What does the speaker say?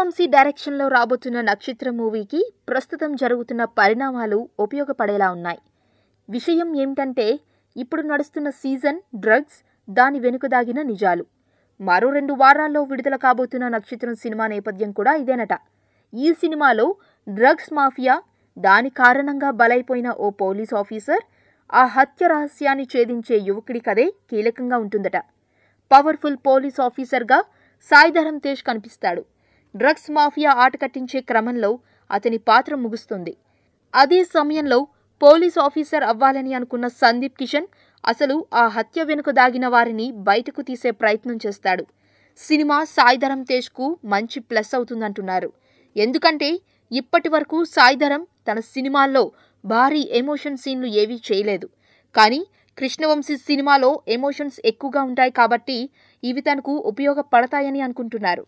కృష్ణవంశీ డైరెక్షన్లో రాబోతున్న నక్షత్రం మూవీకి ప్రస్తుతం జరుగుతున్న పరిణామాలు ఉపయోగపడేలా ఉన్నాయి. విషయం ఏమిటంటే, ఇప్పుడు నడుస్తున్న సీజన్ డ్రగ్స్, దాని వెనుక దాగిన నిజాలు. మరో 2 వారాల్లో విడుదల కాబోతున్న నక్షత్రం సినిమా నేపథ్యం కూడా ఇదేనట. ఈ సినిమాలో డ్రగ్స్ మాఫియా, దాని కారణంగా బలైపోయిన ఓ పోలీస్ ఆఫీసర్, ఆ హత్య రహస్యాన్ని ఛేదించే యువకుడి కథే కీలకంగా ఉంటుందట. పవర్ఫుల్ పోలీస్ ఆఫీసర్గా సాయిధరమ్ తేజ్ కనిపిస్తాడు. డ్రగ్స్ మాఫియా ఆట కట్టించే క్రమంలో అతని పాత్ర ముగుస్తుంది. అదే సమయంలో పోలీస్ ఆఫీసర్ అవ్వాలని అనుకున్న సందీప్ కిషన్ అసలు ఆ హత్య వెనుక దాగిన వారిని బయటకు తీసే ప్రయత్నం చేస్తాడు. సినిమా సాయిధరమ్ తేజ్కు మంచి ప్లస్ అవుతుందంటున్నారు. ఎందుకంటే ఇప్పటి వరకు సాయిధరమ్ తన సినిమాల్లో భారీ ఎమోషన్ సీన్లు ఏవీ చేయలేదు. కానీ కృష్ణవంశీ సినిమాలో ఎమోషన్స్ ఎక్కువగా ఉంటాయి కాబట్టి ఇవి తనకు ఉపయోగపడతాయని అనుకుంటున్నారు.